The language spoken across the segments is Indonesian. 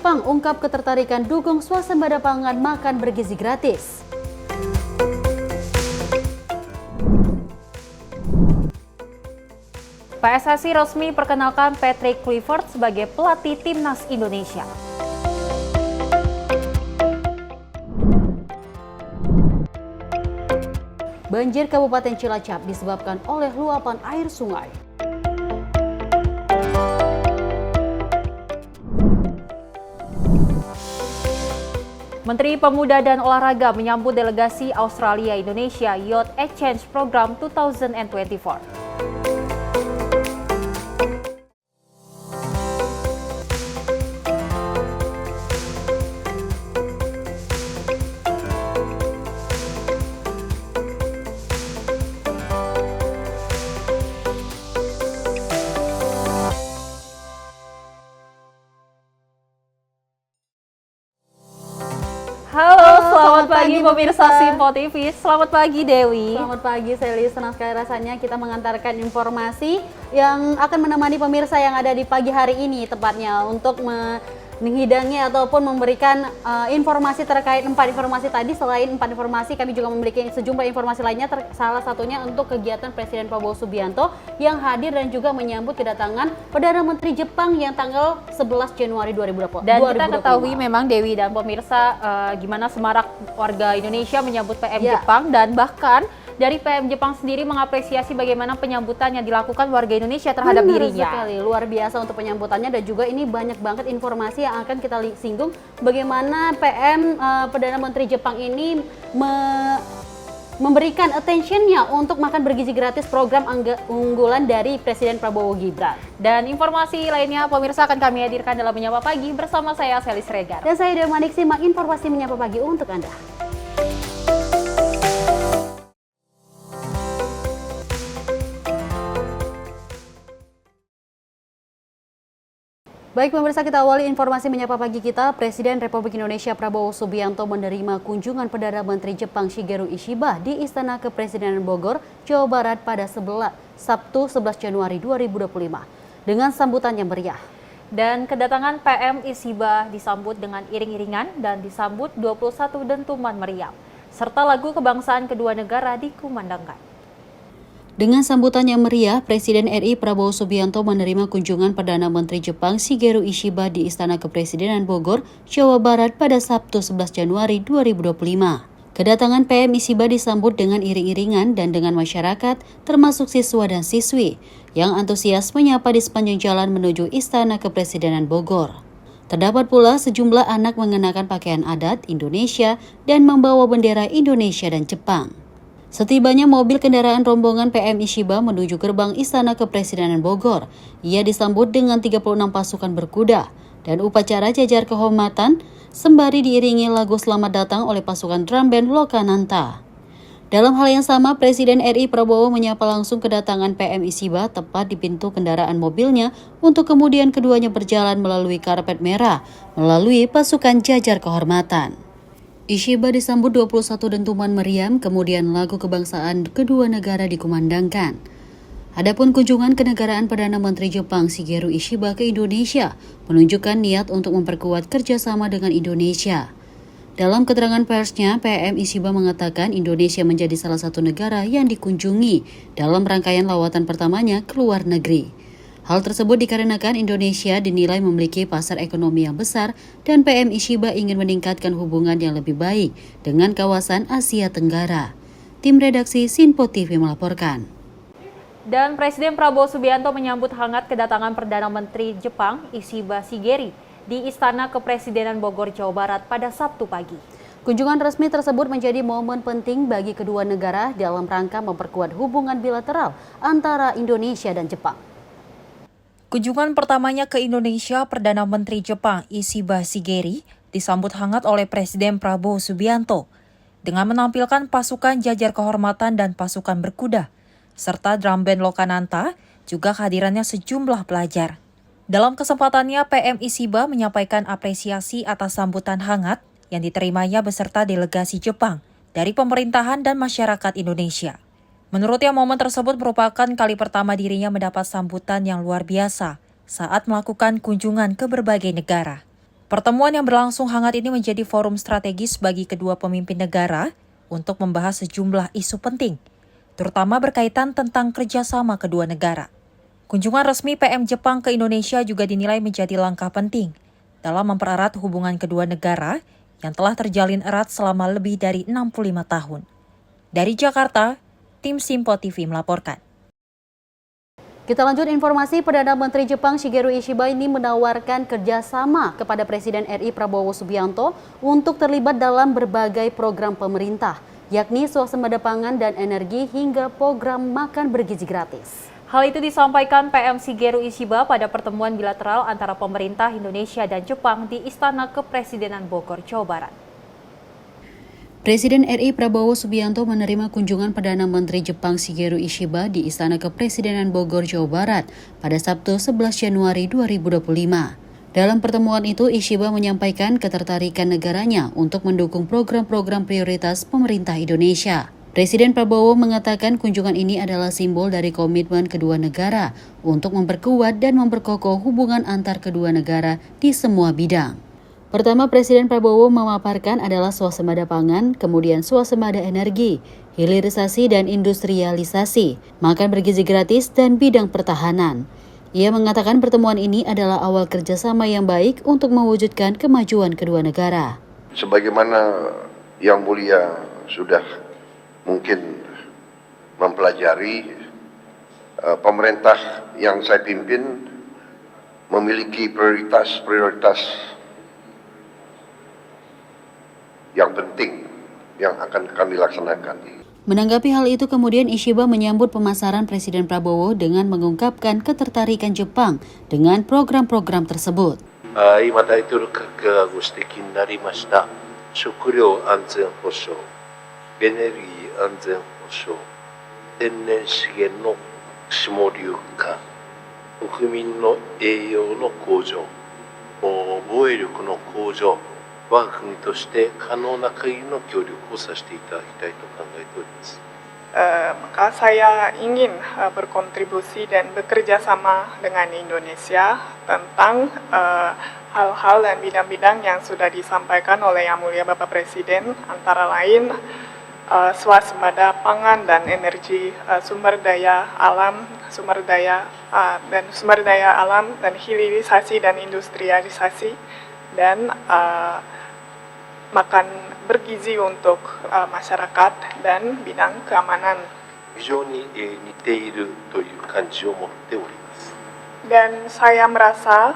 Jepang ungkap ketertarikan dukung swasembada pangan makan bergizi gratis. PSSI resmi perkenalkan Patrick Kluivert sebagai pelatih timnas Indonesia. Banjir Kabupaten Cilacap disebabkan oleh luapan air sungai. Menteri Pemuda dan Olahraga menyambut delegasi Australia Indonesia Youth Exchange Program 2024. Halo, selamat pagi pemirsa Simpo TV. Selamat pagi Dewi. Selamat pagi Sally, senang sekali rasanya kita mengantarkan informasi yang akan menemani pemirsa yang ada di pagi hari ini tepatnya untuk menghidangi ataupun memberikan informasi terkait 4 informasi tadi. Selain 4 informasi, kami juga memiliki sejumlah informasi lainnya, salah satunya untuk kegiatan Presiden Prabowo Subianto yang hadir dan juga menyambut kedatangan Perdana Menteri Jepang yang tanggal 11 Januari 2020. Dan kita ketahui memang Dewi dan pemirsa gimana semarak warga Indonesia menyambut PM Jepang, dan bahkan dari PM Jepang sendiri mengapresiasi bagaimana penyambutan yang dilakukan warga Indonesia terhadap dirinya. Sekali, luar biasa untuk penyambutannya, dan juga ini banyak banget informasi yang akan kita singgung bagaimana PM Perdana Menteri Jepang ini memberikan attentionnya untuk makan bergizi gratis, program unggulan dari Presiden Prabowo Gibran. Dan informasi lainnya pemirsa akan kami hadirkan dalam Menyapa Pagi bersama saya Sally Sregar. Dan saya Dewi Manik, simak informasi Menyapa Pagi untuk Anda. Baik pemirsa, kita awali informasi Menyapa Pagi kita. Presiden Republik Indonesia Prabowo Subianto menerima kunjungan Perdana Menteri Jepang Shigeru Ishiba di Istana Kepresidenan Bogor, Jawa Barat pada Sabtu 11 Januari 2025 dengan sambutan yang meriah. Dan kedatangan PM Ishiba disambut dengan iring-iringan dan disambut 21 dentuman meriam, serta lagu kebangsaan kedua negara dikumandangkan. Dengan sambutan yang meriah, Presiden RI Prabowo Subianto menerima kunjungan Perdana Menteri Jepang Shigeru Ishiba di Istana Kepresidenan Bogor, Jawa Barat pada Sabtu 11 Januari 2025. Kedatangan PM Ishiba disambut dengan iring-iringan dan dengan masyarakat, termasuk siswa dan siswi, yang antusias menyapa di sepanjang jalan menuju Istana Kepresidenan Bogor. Terdapat pula sejumlah anak mengenakan pakaian adat Indonesia dan membawa bendera Indonesia dan Jepang. Setibanya mobil kendaraan rombongan PM Ishiba menuju gerbang Istana Kepresidenan Bogor, ia disambut dengan 36 pasukan berkuda dan upacara jajar kehormatan sembari diiringi lagu selamat datang oleh pasukan drum band Lokananta. Dalam hal yang sama, Presiden RI Prabowo menyapa langsung kedatangan PM Ishiba tepat di pintu kendaraan mobilnya untuk kemudian keduanya berjalan melalui karpet merah melalui pasukan jajar kehormatan. Ishiba disambut 21 dentuman meriam, kemudian lagu kebangsaan kedua negara dikumandangkan. Adapun kunjungan kenegaraan Perdana Menteri Jepang Shigeru Ishiba ke Indonesia menunjukkan niat untuk memperkuat kerjasama dengan Indonesia. Dalam keterangan persnya, PM Ishiba mengatakan Indonesia menjadi salah satu negara yang dikunjungi dalam rangkaian lawatan pertamanya ke luar negeri. Hal tersebut dikarenakan Indonesia dinilai memiliki pasar ekonomi yang besar dan PM Ishiba ingin meningkatkan hubungan yang lebih baik dengan kawasan Asia Tenggara. Tim redaksi Simpo TV melaporkan. Dan Presiden Prabowo Subianto menyambut hangat kedatangan Perdana Menteri Jepang Ishiba Shigeru di Istana Kepresidenan Bogor, Jawa Barat pada Sabtu pagi. Kunjungan resmi tersebut menjadi momen penting bagi kedua negara dalam rangka memperkuat hubungan bilateral antara Indonesia dan Jepang. Kunjungan pertamanya ke Indonesia Perdana Menteri Jepang Ishiba Shigeru disambut hangat oleh Presiden Prabowo Subianto dengan menampilkan pasukan jajar kehormatan dan pasukan berkuda, serta drum band Lokananta, juga kehadirannya sejumlah pelajar. Dalam kesempatannya, PM Ishiba menyampaikan apresiasi atas sambutan hangat yang diterimanya beserta delegasi Jepang dari pemerintahan dan masyarakat Indonesia. Menurutnya, momen tersebut merupakan kali pertama dirinya mendapat sambutan yang luar biasa saat melakukan kunjungan ke berbagai negara. Pertemuan yang berlangsung hangat ini menjadi forum strategis bagi kedua pemimpin negara untuk membahas sejumlah isu penting, terutama berkaitan tentang kerjasama kedua negara. Kunjungan resmi PM Jepang ke Indonesia juga dinilai menjadi langkah penting dalam mempererat hubungan kedua negara yang telah terjalin erat selama lebih dari 65 tahun. Dari Jakarta, tim Simpo TV melaporkan. Kita lanjut informasi, Perdana Menteri Jepang Shigeru Ishiba ini menawarkan kerjasama kepada Presiden RI Prabowo Subianto untuk terlibat dalam berbagai program pemerintah, yakni swasembada pangan dan energi hingga program makan bergizi gratis. Hal itu disampaikan PM Shigeru Ishiba pada pertemuan bilateral antara pemerintah Indonesia dan Jepang di Istana Kepresidenan Bogor, Jawa Barat. Presiden RI Prabowo Subianto menerima kunjungan Perdana Menteri Jepang Shigeru Ishiba di Istana Kepresidenan Bogor, Jawa Barat pada Sabtu 11 Januari 2025. Dalam pertemuan itu, Ishiba menyampaikan ketertarikan negaranya untuk mendukung program-program prioritas pemerintah Indonesia. Presiden Prabowo mengatakan kunjungan ini adalah simbol dari komitmen kedua negara untuk memperkuat dan memperkokoh hubungan antar kedua negara di semua bidang. Pertama, Presiden Prabowo memaparkan adalah swasembada pangan, kemudian swasembada energi, hilirisasi dan industrialisasi, makan bergizi gratis, dan bidang pertahanan. Ia mengatakan pertemuan ini adalah awal kerjasama yang baik untuk mewujudkan kemajuan kedua negara. Sebagaimana Yang Mulia sudah mungkin mempelajari, pemerintah yang saya pimpin memiliki prioritas yang penting yang akan kami laksanakan. Menanggapi hal itu, kemudian Ishiba menyambut pemasaran Presiden Prabowo dengan mengungkapkan ketertarikan Jepang dengan program-program tersebut. 今大統領閣下がご指摘になりました食料安全保障、エネルギー安全保障、天然資源の下流化、国民の栄養の向上、防衛力の向上、我が国として可能な限りの協力をさせていただきたいと考えております。Maka saya ingin berkontribusi dan bekerja sama dengan Indonesia tentang hal-hal dan bidang-bidang yang sudah disampaikan oleh Yang Mulia Bapak Presiden, antara lain swasembada pangan dan energi, sumber daya alam dan hilirisasi dan industrialisasi, dan makan bergizi untuk masyarakat dan bidang keamanan. 非常に似ているという感じを持っております。 Dan saya merasa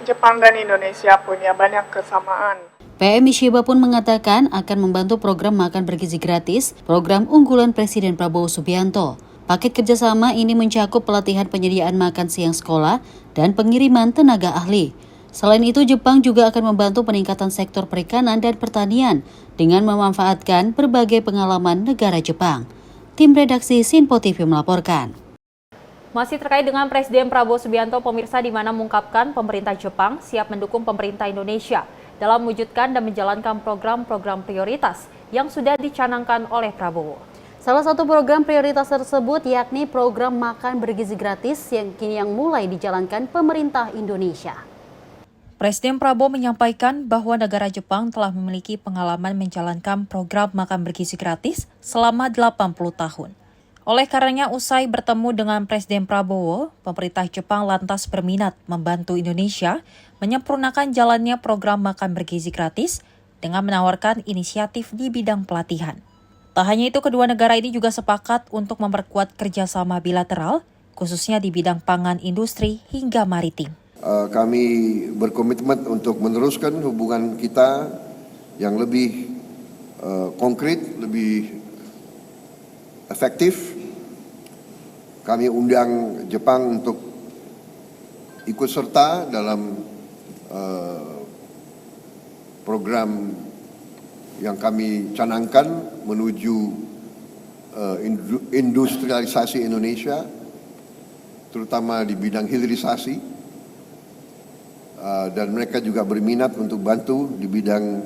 Jepang dan Indonesia punya banyak kesamaan. PM Ishiba pun mengatakan akan membantu program makan bergizi gratis, program unggulan Presiden Prabowo Subianto. Paket kerjasama ini mencakup pelatihan penyediaan makan siang sekolah dan pengiriman tenaga ahli. Selain itu, Jepang juga akan membantu peningkatan sektor perikanan dan pertanian dengan memanfaatkan berbagai pengalaman negara Jepang. Tim redaksi Simpo TV melaporkan. Masih terkait dengan Presiden Prabowo Subianto, pemirsa, di mana mengungkapkan pemerintah Jepang siap mendukung pemerintah Indonesia dalam mewujudkan dan menjalankan program-program prioritas yang sudah dicanangkan oleh Prabowo. Salah satu program prioritas tersebut yakni program makan bergizi gratis yang mulai dijalankan pemerintah Indonesia. Presiden Prabowo menyampaikan bahwa negara Jepang telah memiliki pengalaman menjalankan program makan bergizi gratis selama 80 tahun. Oleh karenanya, usai bertemu dengan Presiden Prabowo, pemerintah Jepang lantas berminat membantu Indonesia menyempurnakan jalannya program makan bergizi gratis dengan menawarkan inisiatif di bidang pelatihan. Tak hanya itu, kedua negara ini juga sepakat untuk memperkuat kerjasama bilateral, khususnya di bidang pangan, industri, hingga maritim. Kami berkomitmen untuk meneruskan hubungan kita yang lebih konkret, lebih efektif. Kami undang Jepang untuk ikut serta dalam program yang kami canangkan menuju industrialisasi Indonesia, terutama di bidang hilirisasi. Dan mereka juga berminat untuk bantu di bidang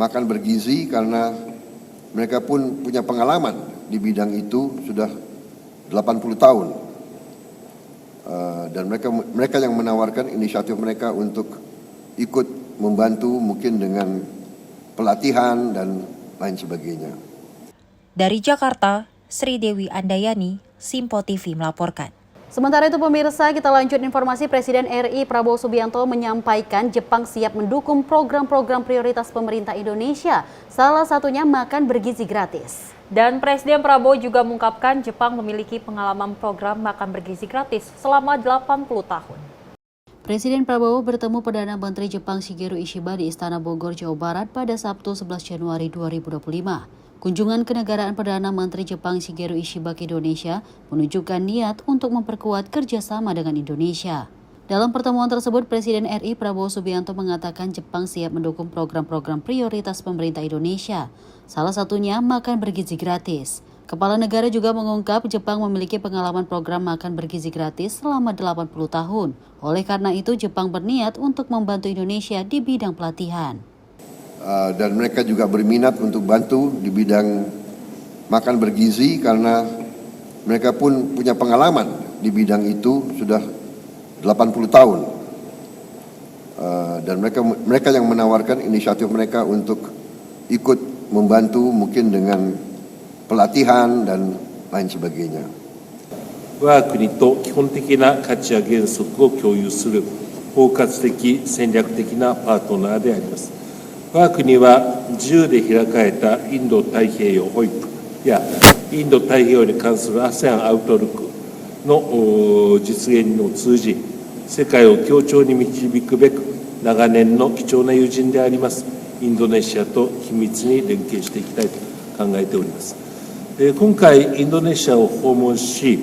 makan bergizi karena mereka pun punya pengalaman di bidang itu sudah 80 tahun. Dan mereka yang menawarkan inisiatif mereka untuk ikut membantu mungkin dengan pelatihan dan lain sebagainya. Dari Jakarta, Sri Dewi Andayani, Simpo TV melaporkan. Sementara itu pemirsa, kita lanjut informasi. Presiden RI Prabowo Subianto menyampaikan Jepang siap mendukung program-program prioritas pemerintah Indonesia, salah satunya makan bergizi gratis. Dan Presiden Prabowo juga mengungkapkan Jepang memiliki pengalaman program makan bergizi gratis selama 80 tahun. Presiden Prabowo bertemu Perdana Menteri Jepang Shigeru Ishiba di Istana Bogor, Jawa Barat pada Sabtu 11 Januari 2025. Kunjungan kenegaraan Perdana Menteri Jepang Shigeru Ishiba ke Indonesia menunjukkan niat untuk memperkuat kerjasama dengan Indonesia. Dalam pertemuan tersebut, Presiden RI Prabowo Subianto mengatakan Jepang siap mendukung program-program prioritas pemerintah Indonesia, salah satunya makan bergizi gratis. Kepala negara juga mengungkap Jepang memiliki pengalaman program makan bergizi gratis selama 80 tahun. Oleh karena itu, Jepang berniat untuk membantu Indonesia di bidang pelatihan. Dan mereka juga berminat untuk bantu di bidang makan bergizi karena mereka pun punya pengalaman di bidang itu sudah 80 tahun. Dan mereka yang menawarkan inisiatif mereka untuk ikut membantu mungkin dengan pelatihan dan lain sebagainya. 我が国と基本的な価値や原則を共有する包括的戦略的なパートナーであります。我が国は自由で開かれたインド太平洋ホイップやインド太平洋に関する ASEAN アウトルックの実現を通じ、世界を協調に導くべく長年の貴重な友人でありますインドネシアと緊密に連携していきたいと考えております。今回インドネシアを訪問し、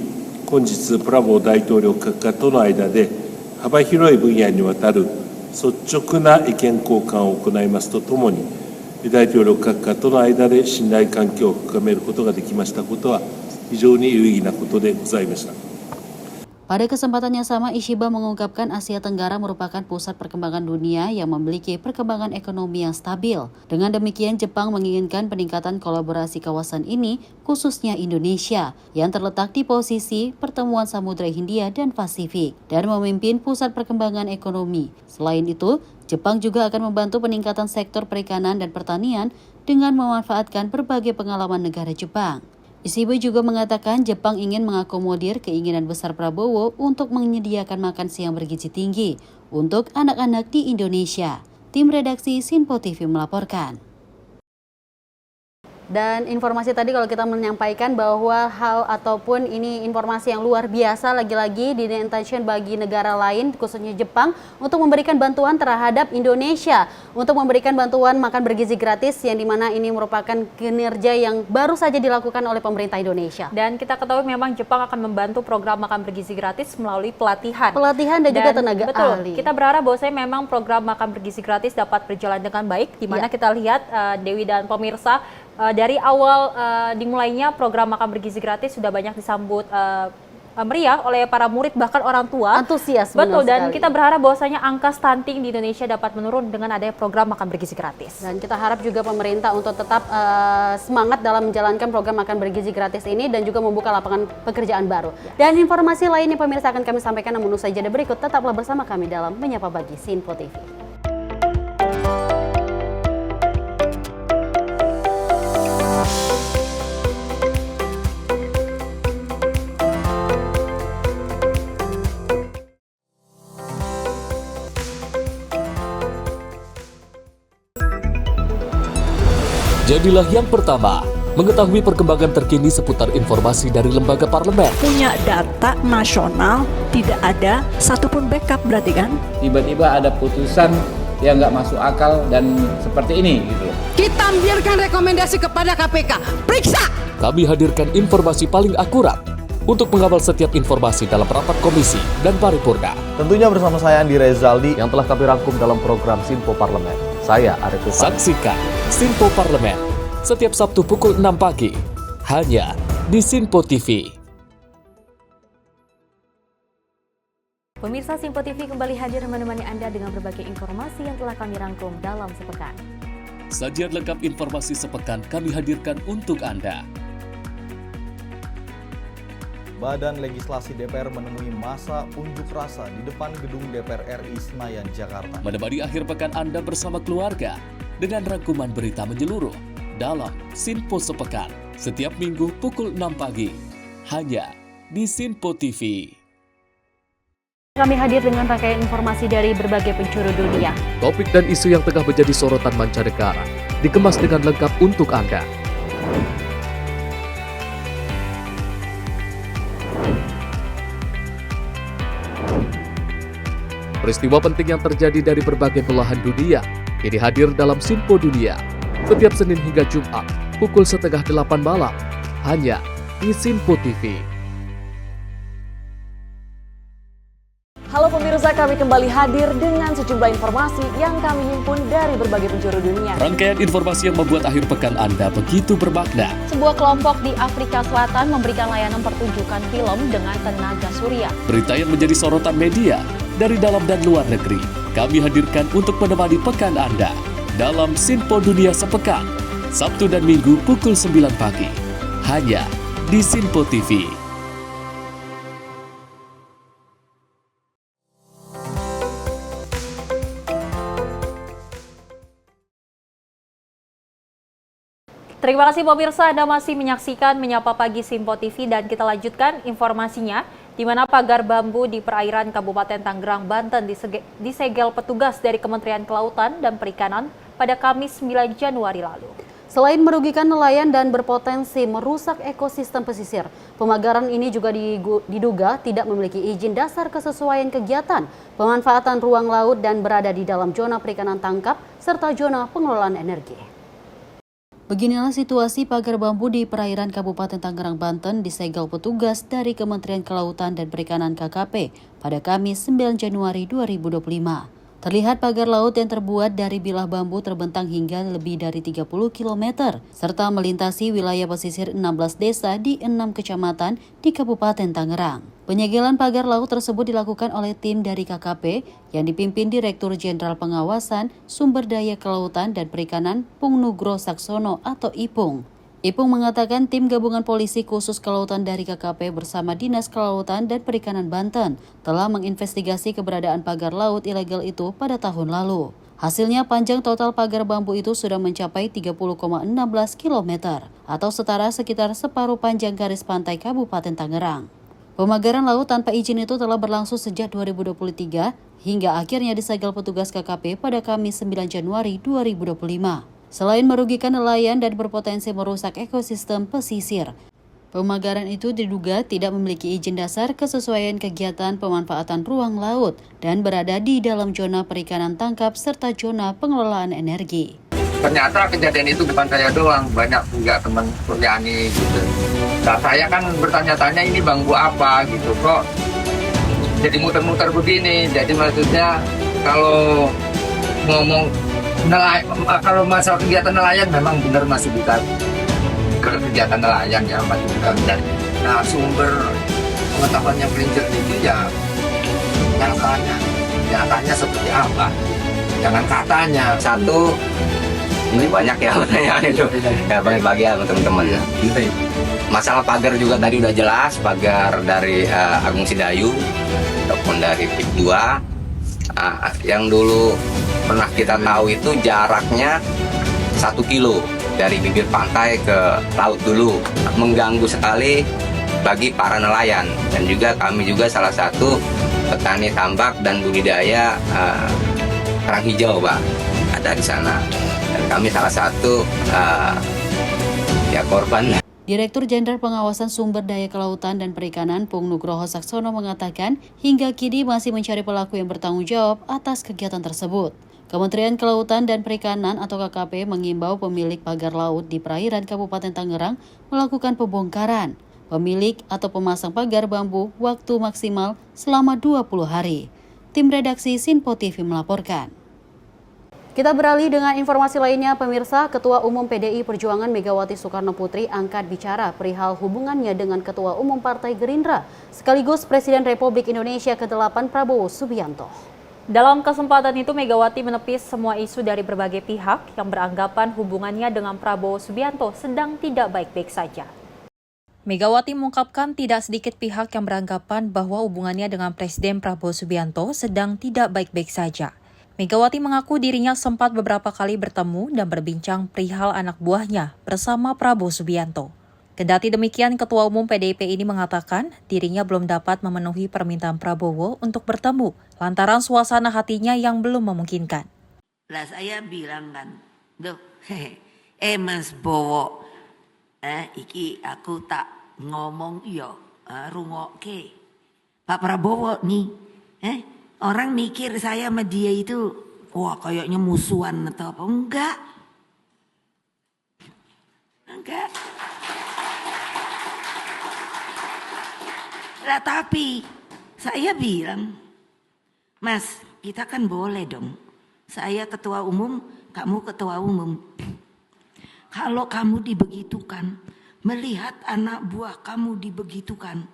本日プラボー大統領閣下との間で幅広い分野にわたる率直な意見交換を行いますとともに、大統領閣下との間で信頼関係を深めることができましたことは非常に有意義なことでございました。 Pada kesempatan yang sama, Ishiba mengungkapkan Asia Tenggara merupakan pusat perkembangan dunia yang memiliki perkembangan ekonomi yang stabil. Dengan demikian, Jepang menginginkan peningkatan kolaborasi kawasan ini, khususnya Indonesia, yang terletak di posisi pertemuan Samudra Hindia dan Pasifik, dan memimpin pusat perkembangan ekonomi. Selain itu, Jepang juga akan membantu peningkatan sektor perikanan dan pertanian dengan memanfaatkan berbagai pengalaman negara Jepang. Ishiba juga mengatakan Jepang ingin mengakomodir keinginan besar Prabowo untuk menyediakan makan siang bergizi tinggi untuk anak-anak di Indonesia. Tim redaksi Sinpo TV melaporkan. Dan informasi tadi kalau kita menyampaikan bahwa hal ataupun ini informasi yang luar biasa lagi-lagi di intention bagi negara lain khususnya Jepang untuk memberikan bantuan terhadap Indonesia untuk memberikan bantuan makan bergizi gratis yang dimana ini merupakan kinerja yang baru saja dilakukan oleh pemerintah Indonesia. Dan kita ketahui memang Jepang akan membantu program makan bergizi gratis melalui pelatihan. Pelatihan dan juga tenaga betul, ahli. Kita berharap bahwa memang program makan bergizi gratis dapat berjalan dengan baik di mana kita lihat Dewi dan pemirsa dari awal dimulainya program makan bergizi gratis sudah banyak disambut meriah oleh para murid bahkan orang tua. Antusias. Betul, dan kita berharap bahwasanya angka stunting di Indonesia dapat menurun dengan adanya program makan bergizi gratis. Dan kita harap juga pemerintah untuk tetap semangat dalam menjalankan program makan bergizi gratis ini dan juga membuka lapangan pekerjaan baru. Dan informasi lainnya pemirsa akan kami sampaikan namun usai jeda berikut tetaplah bersama kami dalam Menyapa Pagi Sinpo TV. Jadilah yang pertama mengetahui perkembangan terkini seputar informasi dari lembaga parlemen. Punya data nasional, tidak ada satupun backup berarti kan? Tiba-tiba ada putusan yang nggak masuk akal dan seperti ini gitu. Kita biarkan rekomendasi kepada KPK, periksa! Kami hadirkan informasi paling akurat untuk mengawal setiap informasi dalam rapat komisi dan paripurna. Tentunya bersama saya Andi Rezaldi yang telah kami rangkum dalam program Sinpo Parlemen. Saya Arif Tufan. Saksikan Sinpo Parlemen setiap Sabtu pukul 6 pagi hanya di Sinpo TV. Pemirsa Sinpo TV kembali hadir menemani Anda dengan berbagai informasi yang telah kami rangkum dalam sepekan. Sajian lengkap informasi sepekan kami hadirkan untuk Anda. Badan Legislasi DPR menemui masa unjuk rasa di depan gedung DPR RI Senayan, Jakarta. Menemani akhir pekan Anda bersama keluarga dengan rangkuman berita menyeluruh dalam Sinpo Sepekan setiap minggu pukul 6 pagi hanya di Sinpo TV. Kami hadir dengan rangkaian informasi dari berbagai penjuru dunia. Topik dan isu yang tengah menjadi sorotan mancanegara dikemas dengan lengkap untuk Anda. Peristiwa penting yang terjadi dari berbagai belahan dunia kini hadir dalam Sinpo Dunia setiap Senin hingga Jumat pukul 7:30 malam hanya di Sinpo TV. Halo pemirsa, kami kembali hadir dengan sejumlah informasi yang kami himpun dari berbagai penjuru dunia. Rangkaian informasi yang membuat akhir pekan Anda begitu bermakna. Sebuah kelompok di Afrika Selatan memberikan layanan pertunjukan film dengan tenaga surya. Berita yang menjadi sorotan media dari dalam dan luar negeri kami hadirkan untuk menemani pekan Anda dalam Sinpo Dunia Sepekan Sabtu dan Minggu pukul 9 pagi hanya di Sinpo TV. Terima kasih pemirsa, Anda masih menyaksikan Menyapa Pagi Sinpo TV dan kita lanjutkan informasinya di mana pagar bambu di perairan Kabupaten Tangerang, Banten disegel petugas dari Kementerian Kelautan dan Perikanan pada Kamis 9 Januari lalu. Selain merugikan nelayan dan berpotensi merusak ekosistem pesisir, pemagaran ini juga diduga tidak memiliki izin dasar kesesuaian kegiatan, pemanfaatan ruang laut dan berada di dalam zona perikanan tangkap serta zona pengelolaan energi. Beginilah situasi pagar bambu di perairan Kabupaten Tangerang, Banten disegel petugas dari Kementerian Kelautan dan Perikanan KKP pada Kamis 9 Januari 2025. Terlihat pagar laut yang terbuat dari bilah bambu terbentang hingga lebih dari 30 km, serta melintasi wilayah pesisir 16 desa di 6 kecamatan di Kabupaten Tangerang. Penyegelan pagar laut tersebut dilakukan oleh tim dari KKP yang dipimpin Direktur Jenderal Pengawasan Sumber Daya Kelautan dan Perikanan Pung Nugro Saksono atau Ipung. Ipung mengatakan tim gabungan polisi khusus kelautan dari KKP bersama Dinas Kelautan dan Perikanan Banten telah menginvestigasi keberadaan pagar laut ilegal itu pada tahun lalu. Hasilnya panjang total pagar bambu itu sudah mencapai 30,16 km atau setara sekitar separuh panjang garis pantai Kabupaten Tangerang. Pemagaran laut tanpa izin itu telah berlangsung sejak 2023 hingga akhirnya disegel petugas KKP pada Kamis 9 Januari 2025. Selain merugikan nelayan dan berpotensi merusak ekosistem pesisir, pemagaran itu diduga tidak memiliki izin dasar kesesuaian kegiatan pemanfaatan ruang laut dan berada di dalam zona perikanan tangkap serta zona pengelolaan energi. Ternyata kejadian itu bukan saya doang, banyak juga teman kuliahani gitu. Nah, saya kan bertanya-tanya ini bambu apa gitu, kok jadi muter-muter begini. Jadi maksudnya kalau ngomong kalau masalah kegiatan nelayan memang benar masih bukan kegiatan nelayan ya, masih bukan. Nah, sumber pengetahuan yang paling jernih itu ya nyatanya seperti apa, jangan katanya. Satu, ini banyak ya pertanyaan itu ya, bagi sama teman-teman ya. Masalah pagar juga tadi udah jelas, pagar dari Agung Sedayu ataupun dari PIK 2. Yang dulu pernah kita tahu itu jaraknya 1 kilo dari bibir pantai ke laut dulu, mengganggu sekali bagi para nelayan. Dan juga kami juga salah satu petani tambak dan budidaya kerang hijau, Pak, ada di sana. Dan kami salah satu korban. Direktur Jenderal Pengawasan Sumber Daya Kelautan dan Perikanan Pung Nugroho Saksono mengatakan hingga kini masih mencari pelaku yang bertanggung jawab atas kegiatan tersebut. Kementerian Kelautan dan Perikanan atau KKP mengimbau pemilik pagar laut di perairan Kabupaten Tangerang melakukan pembongkaran. Pemilik atau pemasang pagar bambu waktu maksimal selama 20 hari. Tim redaksi Sinpo TV melaporkan. Kita beralih dengan informasi lainnya, pemirsa. Ketua Umum PDI Perjuangan Megawati Soekarno Putri angkat bicara perihal hubungannya dengan Ketua Umum Partai Gerindra, sekaligus Presiden Republik Indonesia ke-8 Prabowo Subianto. Dalam kesempatan itu, Megawati menepis semua isu dari berbagai pihak yang beranggapan hubungannya dengan Prabowo Subianto sedang tidak baik-baik saja. Megawati mengungkapkan tidak sedikit pihak yang beranggapan bahwa hubungannya dengan Presiden Prabowo Subianto sedang tidak baik-baik saja. Megawati mengaku dirinya sempat beberapa kali bertemu dan berbincang perihal anak buahnya bersama Prabowo Subianto. Kendati demikian, Ketua Umum PDIP ini mengatakan dirinya belum dapat memenuhi permintaan Prabowo untuk bertemu lantaran suasana hatinya yang belum memungkinkan. Lah saya bilang kan, Mas Bowo, iki aku tak ngomong rungokke. Pak Prabowo nih, orang mikir saya sama dia itu, wah kayaknya musuhan atau apa? Enggak. Lah tapi saya bilang, Mas, kita kan boleh dong. Saya ketua umum, kamu ketua umum. Kalau kamu dibegitukan, melihat anak buah kamu dibegitukan,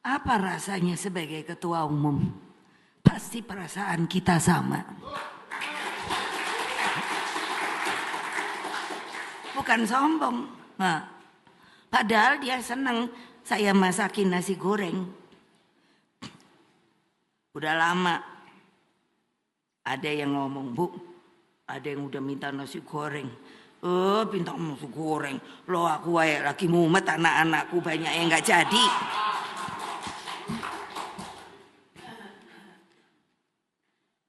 apa rasanya sebagai ketua umum? Pasti perasaan kita sama. Bukan sombong. Nah, padahal dia senang saya masakin nasi goreng. Udah lama. Ada yang ngomong, Bu, ada yang udah minta nasi goreng. Minta nasi goreng. Loh aku lagi mumet, anak-anakku banyak yang gak jadi.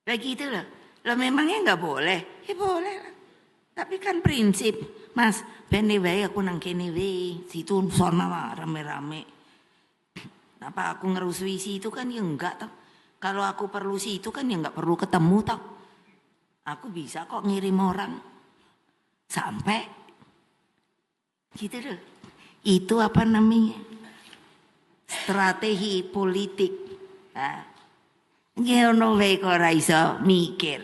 Begitu loh. Loh memangnya gak boleh? Ya boleh lah. Tapi kan prinsip, Mas, bene wae aku nang kene wae, situ sono rame-rame. Apa aku ngerusui situ kan ya enggak toh. Kalau aku perlu situ kan ya enggak perlu ketemu toh. Aku bisa kok ngirim orang. Sampai gitu loh. Itu apa namanya? Strategi politik. Nah, ngono wae kok ora iso mikir.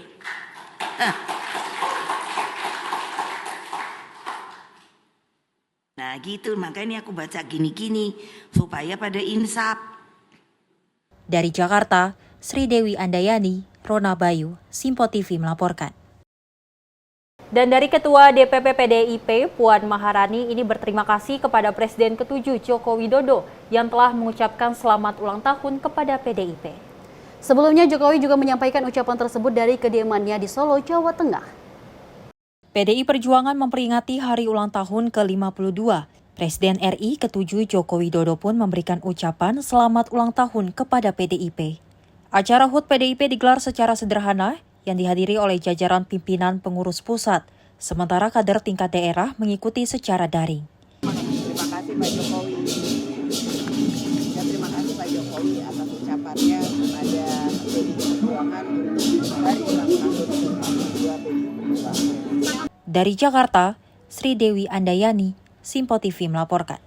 Nah gitu, makanya aku baca gini-gini supaya pada insaf. Dari Jakarta, Sri Dewi Andayani, Rona Bayu, Simpo TV melaporkan. Dan dari Ketua DPP PDIP, Puan Maharani ini berterima kasih kepada Presiden ke-7 Joko Widodo yang telah mengucapkan selamat ulang tahun kepada PDIP. Sebelumnya, Jokowi juga menyampaikan ucapan tersebut dari kediamannya di Solo, Jawa Tengah. PDI Perjuangan memperingati hari ulang tahun ke-52. Presiden RI ke-7 Joko Widodo pun memberikan ucapan selamat ulang tahun kepada PDIP. Acara HUT PDIP digelar secara sederhana yang dihadiri oleh jajaran pimpinan pengurus pusat, sementara kader tingkat daerah mengikuti secara daring. Terima kasih Pak Jokowi. Dan terima kasih Pak Jokowi atas ucapannya kepada PDI Perjuangan hari ulang tahun ke-52 PDI Perjuangan. Dari Jakarta, Sri Dewi Andayani, Simpo TV melaporkan.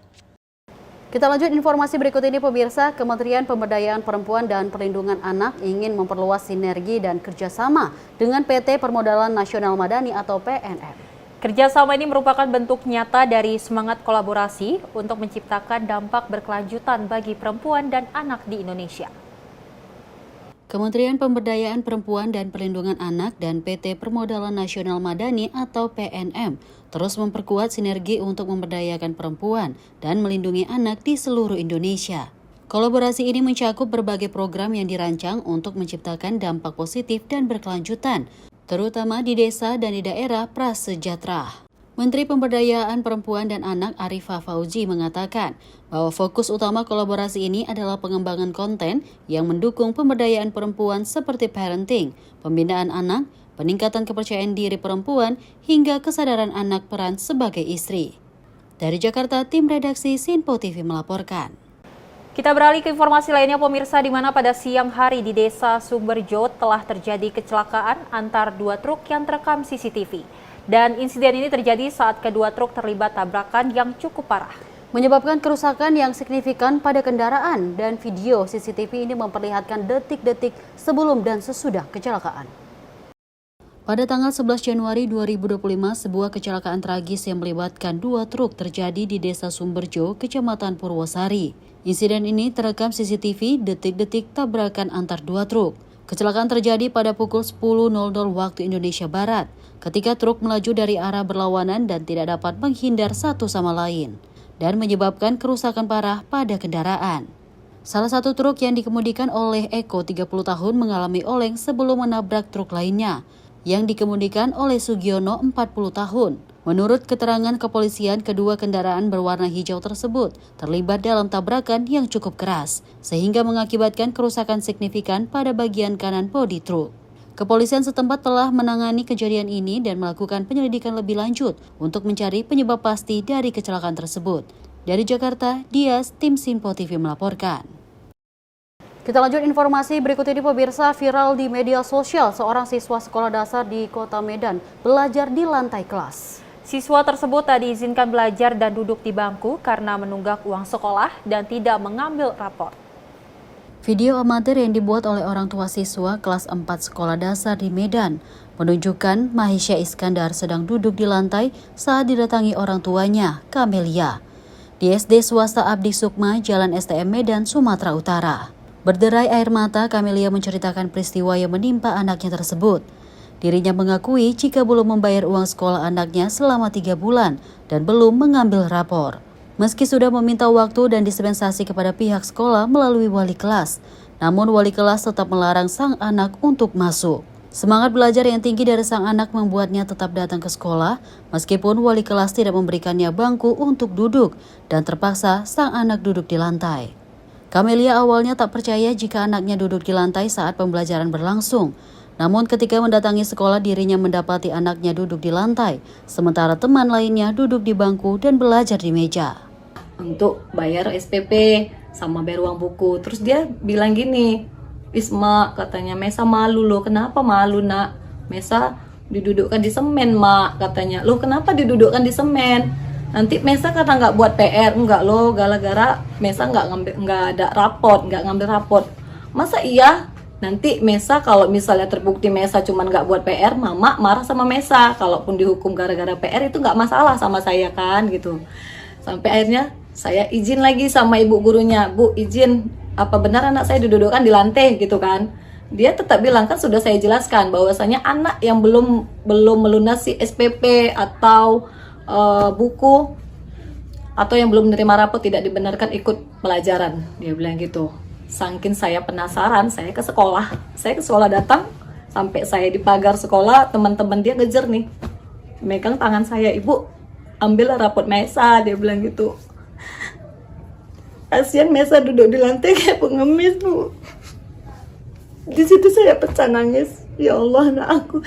Kita lanjut informasi berikut ini pemirsa. Kementerian Pemberdayaan Perempuan dan Perlindungan Anak ingin memperluas sinergi dan kerjasama dengan PT Permodalan Nasional Madani atau PNM. Kerjasama ini merupakan bentuk nyata dari semangat kolaborasi untuk menciptakan dampak berkelanjutan bagi perempuan dan anak di Indonesia. Kementerian Pemberdayaan Perempuan dan Perlindungan Anak dan PT Permodalan Nasional Madani atau PNM terus memperkuat sinergi untuk memberdayakan perempuan dan melindungi anak di seluruh Indonesia. Kolaborasi ini mencakup berbagai program yang dirancang untuk menciptakan dampak positif dan berkelanjutan, terutama di desa dan di daerah prasejahtera. Menteri Pemberdayaan Perempuan dan Anak Arifah Fauzi mengatakan bahwa fokus utama kolaborasi ini adalah pengembangan konten yang mendukung pemberdayaan perempuan seperti parenting, pembinaan anak, peningkatan kepercayaan diri perempuan, hingga kesadaran anak peran sebagai istri. Dari Jakarta, tim redaksi Sinpo TV melaporkan. Kita beralih ke informasi lainnya pemirsa, di mana pada siang hari di Desa Sumberjo telah terjadi kecelakaan antar dua truk yang terekam CCTV. Dan insiden ini terjadi saat kedua truk terlibat tabrakan yang cukup parah. Menyebabkan kerusakan yang signifikan pada kendaraan, dan video CCTV ini memperlihatkan detik-detik sebelum dan sesudah kecelakaan. Pada tanggal 11 Januari 2025, sebuah kecelakaan tragis yang melibatkan dua truk terjadi di Desa Sumberjo, Kecamatan Purwosari. Insiden ini terekam CCTV detik-detik tabrakan antar dua truk. Kecelakaan terjadi pada pukul 10.00 waktu Indonesia Barat, ketika truk melaju dari arah berlawanan dan tidak dapat menghindar satu sama lain. dan menyebabkan kerusakan parah pada kendaraan. Salah satu truk yang dikemudikan oleh Eko 30 tahun mengalami oleng sebelum menabrak truk lainnya yang dikemudikan oleh Sugiono 40 tahun. Menurut keterangan kepolisian, kedua kendaraan berwarna hijau tersebut terlibat dalam tabrakan yang cukup keras sehingga mengakibatkan kerusakan signifikan pada bagian kanan bodi truk. Kepolisian setempat telah menangani kejadian ini dan melakukan penyelidikan lebih lanjut untuk mencari penyebab pasti dari kecelakaan tersebut. Dari Jakarta, Dias, Tim Sinpo TV melaporkan. Kita lanjut informasi berikut ini pemirsa. Viral di media sosial, seorang siswa sekolah dasar di Kota Medan belajar di lantai kelas. Siswa tersebut tak diizinkan belajar dan duduk di bangku karena menunggak uang sekolah dan tidak mengambil rapor. Video amatir yang dibuat oleh orang tua siswa kelas 4 sekolah dasar di Medan menunjukkan Mahisya Iskandar sedang duduk di lantai saat didatangi orang tuanya, Kamelia, di SD swasta Abdi Sukma, Jalan STM Medan, Sumatera Utara. Berderai air mata, Kamelia menceritakan peristiwa yang menimpa anaknya tersebut. Dirinya mengakui jika belum membayar uang sekolah anaknya selama 3 bulan dan belum mengambil rapor. Meski sudah meminta waktu dan dispensasi kepada pihak sekolah melalui wali kelas, namun wali kelas tetap melarang sang anak untuk masuk. Semangat belajar yang tinggi dari sang anak membuatnya tetap datang ke sekolah, meskipun wali kelas tidak memberikannya bangku untuk duduk dan terpaksa sang anak duduk di lantai. Kamelia awalnya tak percaya jika anaknya duduk di lantai saat pembelajaran berlangsung. Namun ketika mendatangi sekolah, dirinya mendapati anaknya duduk di lantai, sementara teman lainnya duduk di bangku dan belajar di meja. Untuk bayar SPP sama bayar uang buku. Terus dia bilang gini, "Isma," katanya, "Mesa malu loh." "Kenapa malu, Nak?" "Mesa didudukkan di semen, Mak," katanya. "Loh, kenapa didudukkan di semen? Nanti Mesa karena nggak buat PR." "Enggak loh, gara-gara Mesa nggak ada raport, nggak ngambil raport." "Masa iya? Nanti Mesa kalau misalnya terbukti Mesa cuma nggak buat PR, Mama marah sama Mesa. Kalaupun dihukum gara-gara PR itu nggak masalah sama saya kan," gitu. Sampai akhirnya saya izin lagi sama ibu gurunya, "Bu, izin, apa benar anak saya didudukkan di lantai?" gitu kan. Dia tetap bilang, kan sudah saya jelaskan bahwasanya anak yang belum melunasi SPP atau buku atau yang belum menerima rapor tidak dibenarkan ikut pelajaran. Dia bilang gitu. Saking saya penasaran, saya ke sekolah. Saya ke sekolah datang, sampai saya di pagar sekolah, teman-teman dia ngejar nih. Megang tangan saya, "Ibu, ambil raport Mesa," dia bilang gitu. Kasihan Mesa duduk di lantai kayak pengemis, Bu. Di situ saya pecah nangis. Ya Allah, anak aku.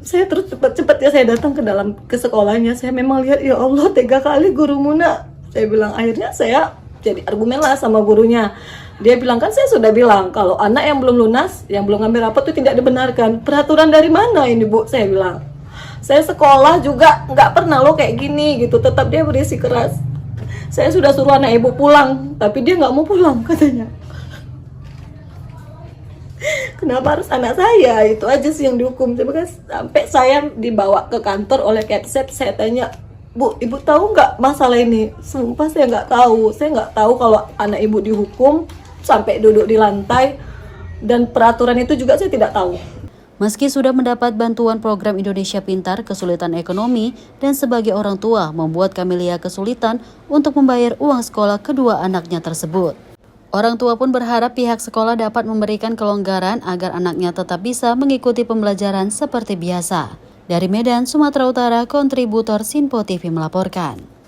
Saya terus cepat-cepat ya saya datang ke sekolahnya. Saya memang lihat, ya Allah, tega kali guru Muna. Saya bilang, akhirnya saya jadi argumen lah sama gurunya. Dia bilang, kan saya sudah bilang kalau anak yang belum lunas, yang belum ngambil rapor itu tidak dibenarkan. Peraturan dari mana ini, Bu? Saya bilang. Saya sekolah juga nggak pernah loh kayak gini gitu. Tetap dia berisi keras. Saya sudah suruh anak ibu pulang, tapi dia nggak mau pulang katanya. Kenapa harus anak saya? Itu aja sih yang dihukum. Sampai saya dibawa ke kantor oleh Kepsep, saya tanya, "Bu, ibu tahu nggak masalah ini?" Sumpah saya nggak tahu. Saya nggak tahu kalau anak ibu dihukum sampai duduk di lantai, dan peraturan itu juga saya tidak tahu. Meski sudah mendapat bantuan program Indonesia Pintar, kesulitan ekonomi dan sebagai orang tua membuat Kamelia kesulitan untuk membayar uang sekolah kedua anaknya tersebut. Orang tua pun berharap pihak sekolah dapat memberikan kelonggaran agar anaknya tetap bisa mengikuti pembelajaran seperti biasa. Dari Medan, Sumatera Utara, kontributor Sinpo TV melaporkan.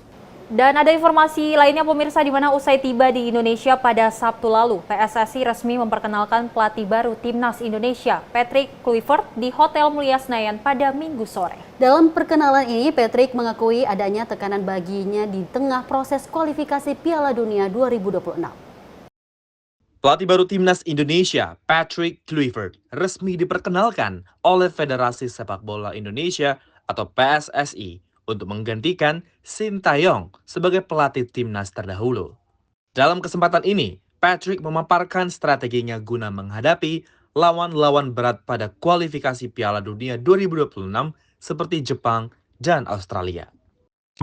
Dan ada informasi lainnya pemirsa, di mana usai tiba di Indonesia pada Sabtu lalu, PSSI resmi memperkenalkan pelatih baru Timnas Indonesia, Patrick Kluivert, di Hotel Mulia Senayan pada Minggu sore. Dalam perkenalan ini, Patrick mengakui adanya tekanan baginya di tengah proses kualifikasi Piala Dunia 2026. Pelatih baru Timnas Indonesia, Patrick Kluivert, resmi diperkenalkan oleh Federasi Sepak Bola Indonesia atau PSSI untuk menggantikan Sintayong sebagai pelatih Timnas terdahulu. Dalam kesempatan ini, Patrick memaparkan strateginya guna menghadapi lawan-lawan berat pada kualifikasi Piala Dunia 2026 seperti Jepang dan Australia.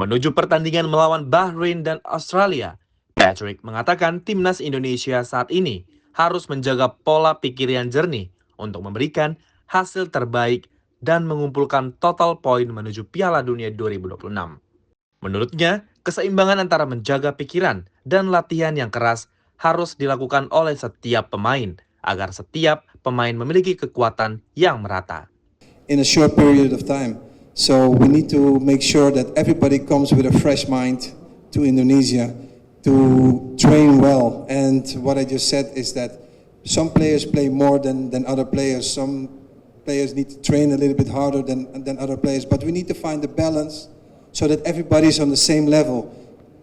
Menuju pertandingan melawan Bahrain dan Australia, Patrick mengatakan Timnas Indonesia saat ini harus menjaga pola pikir yang jernih untuk memberikan hasil terbaik dan mengumpulkan total poin menuju Piala Dunia 2026. Menurutnya, Keseimbangan antara menjaga pikiran dan latihan yang keras harus dilakukan oleh setiap pemain agar setiap pemain memiliki kekuatan yang merata. In a short period of time. So we need to make sure that everybody comes with a fresh mind to Indonesia to train well. And what I just said is that some players play more than other players. Some players need to train a little bit harder than other players. But we need to find the balance so that everybody's on the same level.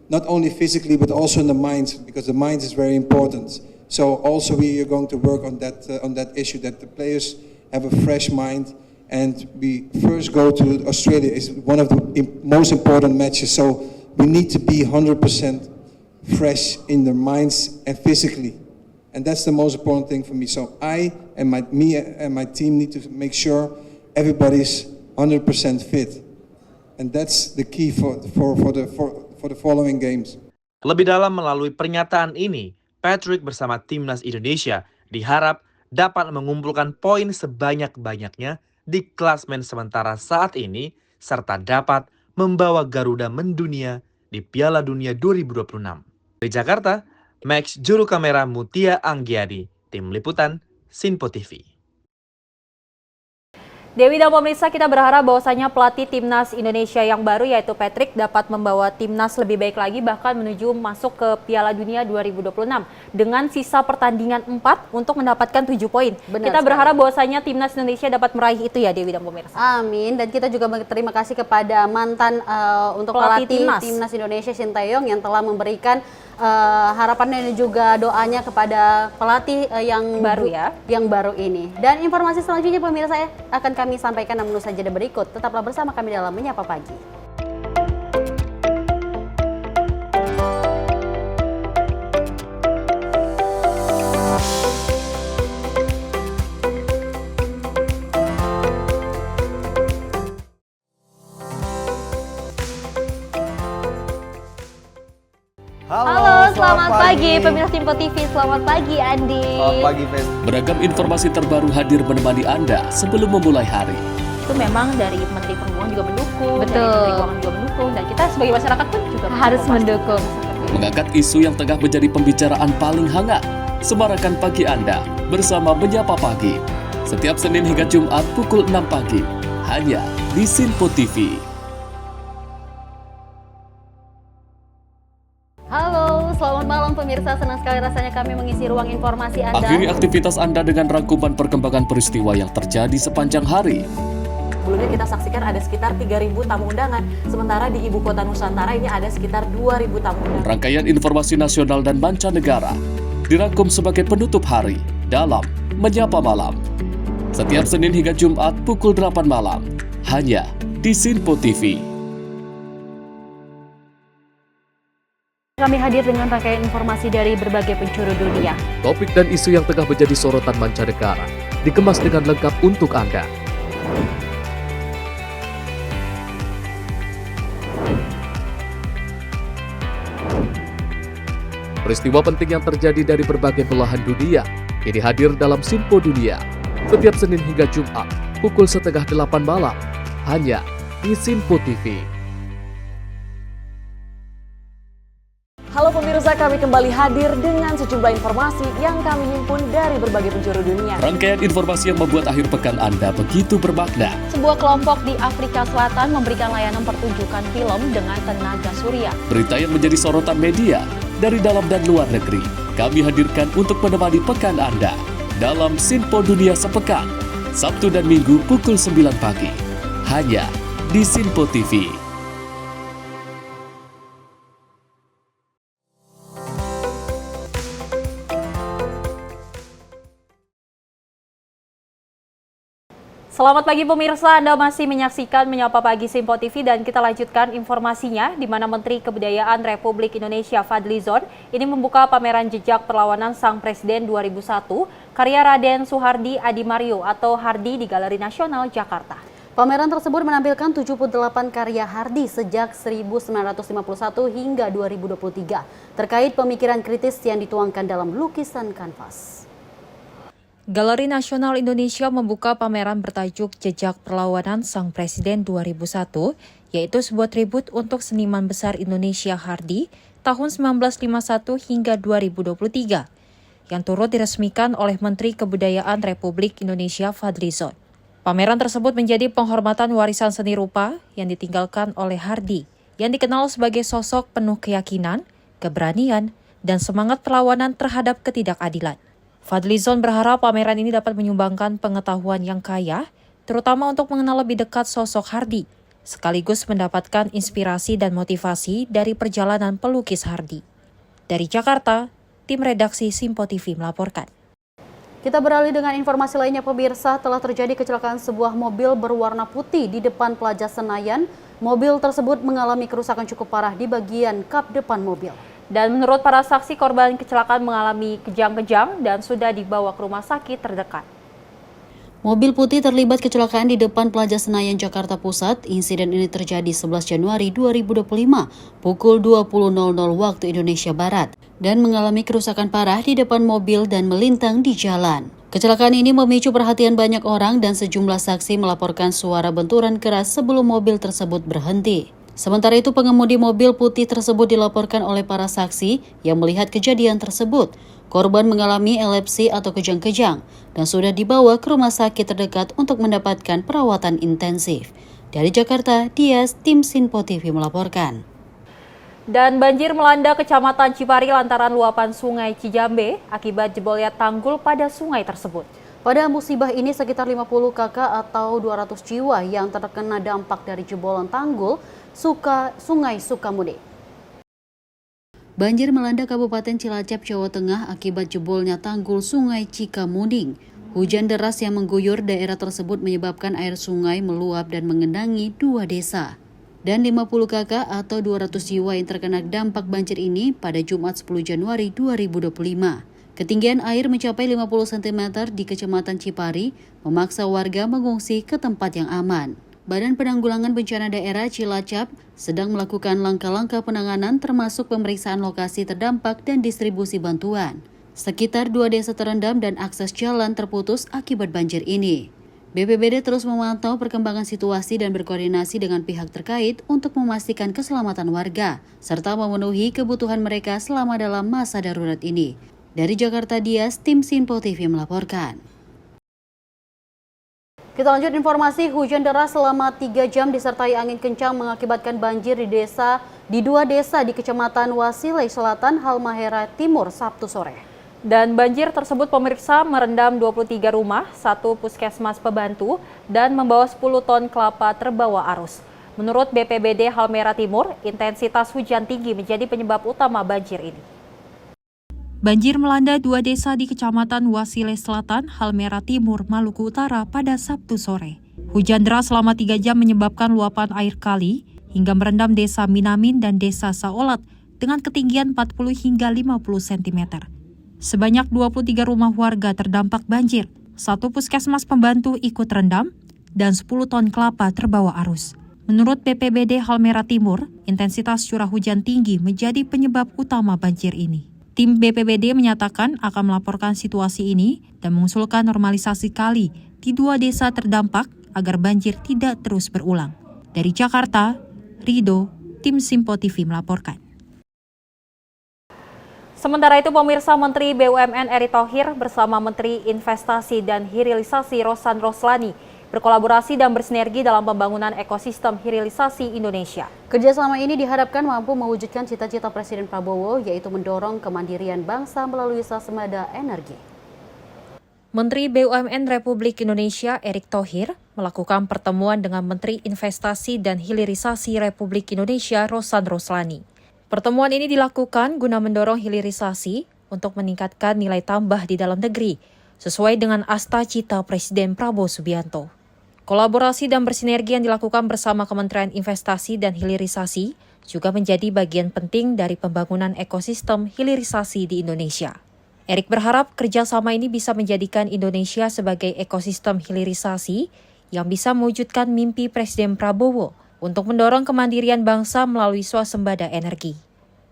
Not only physically, but also in the mind, because the mind is very important. So also we are going to work on that issue, that the players have a fresh mind. And we first go to Australia. It's one of the most important matches. So we need to be 100% fresh in their minds and physically. And that's the most important thing for me. So I and my team need to make sure everybody's 100% fit. And that's the key for the following games. Lebih dalam melalui pernyataan ini, Patrick bersama timnas Indonesia diharap dapat mengumpulkan poin sebanyak-banyaknya di klasmen sementara saat ini serta dapat membawa Garuda mendunia di Piala Dunia 2026. Dari Jakarta, Max juru kamera Mutia Anggiadi, tim liputan Sinpo TV. Dewi dan pemirsa, kita berharap bahwasanya pelatih timnas Indonesia yang baru yaitu Patrick dapat membawa timnas lebih baik lagi bahkan menuju masuk ke Piala Dunia 2026 dengan sisa pertandingan 4 untuk mendapatkan 7 poin. Kita berharap bahwasanya timnas Indonesia dapat meraih itu ya Dewi dan pemirsa. Amin, dan kita juga berterima kasih kepada mantan untuk pelatih timnas Indonesia Sinteyong yang telah memberikan harapannya dan juga doanya kepada pelatih yang baru ini. Dan informasi selanjutnya pemirsa akan kami sampaikan namun saja berikut. Tetaplah bersama kami dalam Menyapa Pagi. Halo, selamat pagi pemirsa Simpo TV. Selamat pagi Andi. Selamat pagi Fen. Beragam informasi terbaru hadir menemani Anda sebelum memulai hari. Itu memang dari Menteri Perhubungan juga mendukung, Betul. dari Menteri Keuangan juga mendukung, dan kita sebagai masyarakat pun juga Harus mendukung. Mengangkat isu yang tengah menjadi pembicaraan paling hangat. Semarakan pagi Anda bersama Menyapa Pagi. Setiap Senin hingga Jumat pukul 6 pagi. Hanya di Sinpo TV. Halo, selamat malam pemirsa. Senang sekali rasanya kami mengisi ruang informasi Anda. Akhiri aktivitas Anda dengan rangkuman perkembangan peristiwa yang terjadi sepanjang hari. Sebelumnya kita saksikan ada sekitar 3.000 tamu undangan, sementara di Ibu Kota Nusantara ini ada sekitar 2.000 tamu undangan. Rangkaian informasi nasional dan mancanegara dirangkum sebagai penutup hari dalam Menyapa Malam. Setiap Senin hingga Jumat pukul 8 malam. Hanya di Sinpo TV. Kami hadir dengan rangkaian informasi dari berbagai penjuru dunia. Topik dan isu yang tengah menjadi sorotan mancanegara dikemas dengan lengkap untuk Anda. Peristiwa penting yang terjadi dari berbagai belahan dunia kini hadir dalam Sinpo Dunia. Setiap Senin hingga Jumat pukul 7:30 malam. Hanya di Sinpo TV. Halo pemirsa, kami kembali hadir dengan sejumlah informasi yang kami himpun dari berbagai penjuru dunia. Rangkaian informasi yang membuat akhir pekan Anda begitu bermakna. Sebuah kelompok di Afrika Selatan memberikan layanan pertunjukan film dengan tenaga surya. Berita yang menjadi sorotan media dari dalam dan luar negeri. Kami hadirkan untuk menemani pekan Anda dalam Sinpo Dunia Sepekan. Sabtu dan Minggu pukul 9 pagi. Hanya di Sinpo TV. Selamat pagi pemirsa, Anda masih menyaksikan Menyapa Pagi Sinpo TV dan kita lanjutkan informasinya di mana Menteri Kebudayaan Republik Indonesia Fadly Zon ini membuka pameran jejak perlawanan Sang Presiden 2001 karya Raden Suhardi Adimario atau Hardi di Galeri Nasional Jakarta. Pameran tersebut menampilkan 78 karya Hardi sejak 1951 hingga 2023 terkait pemikiran kritis yang dituangkan dalam lukisan kanvas. Galeri Nasional Indonesia membuka pameran bertajuk Jejak Perlawanan Sang Presiden 2001 yaitu sebuah tribut untuk seniman besar Indonesia Hardi tahun 1951 hingga 2023, yang turut diresmikan oleh Menteri Kebudayaan Republik Indonesia Fadlizon. Pameran tersebut menjadi penghormatan warisan seni rupa yang ditinggalkan oleh Hardi, yang dikenal sebagai sosok penuh keyakinan, keberanian, dan semangat perlawanan terhadap ketidakadilan. Fadlizon berharap pameran ini dapat menyumbangkan pengetahuan yang kaya, terutama untuk mengenal lebih dekat sosok Hardi, sekaligus mendapatkan inspirasi dan motivasi dari perjalanan pelukis Hardi. Dari Jakarta, tim redaksi Simpo TV melaporkan. Kita beralih dengan informasi lainnya, pemirsa. Telah terjadi kecelakaan sebuah mobil berwarna putih di depan Plaza Senayan. Mobil tersebut mengalami kerusakan cukup parah di bagian kap depan mobil. Dan menurut para saksi, korban kecelakaan mengalami kejang-kejang dan sudah dibawa ke rumah sakit terdekat. Mobil putih terlibat kecelakaan di depan Plaza Senayan, Jakarta Pusat. Insiden ini terjadi 11 Januari 2025 pukul 20.00 waktu Indonesia Barat dan mengalami kerusakan parah di depan mobil dan melintang di jalan. Kecelakaan ini memicu perhatian banyak orang dan sejumlah saksi melaporkan suara benturan keras sebelum mobil tersebut berhenti. Sementara itu, pengemudi mobil putih tersebut dilaporkan oleh para saksi yang melihat kejadian tersebut. Korban mengalami epilepsi atau kejang-kejang dan sudah dibawa ke rumah sakit terdekat untuk mendapatkan perawatan intensif. Dari Jakarta, Dias, tim Simpo TV melaporkan. Dan banjir melanda Kecamatan Cipari lantaran luapan Sungai Cijambe akibat jebolnya tanggul pada sungai tersebut. Pada musibah ini, sekitar 50 kakak atau 200 jiwa yang terkena dampak dari jebolan tanggul Sungai Sukamudi. Banjir melanda Kabupaten Cilacap, Jawa Tengah akibat jebolnya tanggul Sungai Cikamuding. Hujan deras yang mengguyur daerah tersebut menyebabkan air sungai meluap dan mengendangi 2 desa. Dan 50 kakak atau 200 jiwa yang terkena dampak banjir ini pada Jumat 10 Januari 2025. Ketinggian air mencapai 50 cm di Kecamatan Cipari, memaksa warga mengungsi ke tempat yang aman. Badan Penanggulangan Bencana Daerah Cilacap sedang melakukan langkah-langkah penanganan termasuk pemeriksaan lokasi terdampak dan distribusi bantuan. Sekitar 2 desa terendam dan akses jalan terputus akibat banjir ini. BPBD terus memantau perkembangan situasi dan berkoordinasi dengan pihak terkait untuk memastikan keselamatan warga, serta memenuhi kebutuhan mereka selama dalam masa darurat ini. Dari Jakarta, Dias, tim Simpo TV melaporkan. Kita lanjut informasi, hujan deras selama 3 jam disertai angin kencang mengakibatkan banjir di 2 desa di Kecamatan Wasilai Selatan, Halmahera Timur, Sabtu sore. Dan banjir tersebut, pemirsa, merendam 23 rumah, 1 puskesmas pembantu, dan membawa 10 ton kelapa terbawa arus. Menurut BPBD Halmahera Timur, intensitas hujan tinggi menjadi penyebab utama banjir ini. Banjir melanda 2 desa di Kecamatan Wasilai Selatan, Halmahera Timur, Maluku Utara pada Sabtu sore. Hujan deras selama 3 jam menyebabkan luapan air kali hingga merendam desa Minamin dan desa Saolat dengan ketinggian 40 hingga 50 cm. Sebanyak 23 rumah warga terdampak banjir, 1 puskesmas pembantu ikut rendam, dan 10 ton kelapa terbawa arus. Menurut BPBD Halmahera Timur, intensitas curah hujan tinggi menjadi penyebab utama banjir ini. Tim BPBD menyatakan akan melaporkan situasi ini dan mengusulkan normalisasi kali di 2 desa terdampak agar banjir tidak terus berulang. Dari Jakarta, Rido, tim Simpo TV melaporkan. Sementara itu, pemirsa, Menteri BUMN Erick Thohir bersama Menteri Investasi dan Hilirisasi Rosan Roslani berkolaborasi dan bersinergi dalam pembangunan ekosistem hilirisasi Indonesia. Kerjasama ini diharapkan mampu mewujudkan cita-cita Presiden Prabowo, yaitu mendorong kemandirian bangsa melalui swasembada energi. Menteri BUMN Republik Indonesia Erick Thohir melakukan pertemuan dengan Menteri Investasi dan Hilirisasi Republik Indonesia Rosan Roslani. Pertemuan ini dilakukan guna mendorong hilirisasi untuk meningkatkan nilai tambah di dalam negeri, sesuai dengan asta-cita Presiden Prabowo Subianto. Kolaborasi dan bersinergi yang dilakukan bersama Kementerian Investasi dan Hilirisasi juga menjadi bagian penting dari pembangunan ekosistem hilirisasi di Indonesia. Erick berharap kerjasama ini bisa menjadikan Indonesia sebagai ekosistem hilirisasi yang bisa mewujudkan mimpi Presiden Prabowo untuk mendorong kemandirian bangsa melalui swasembada energi.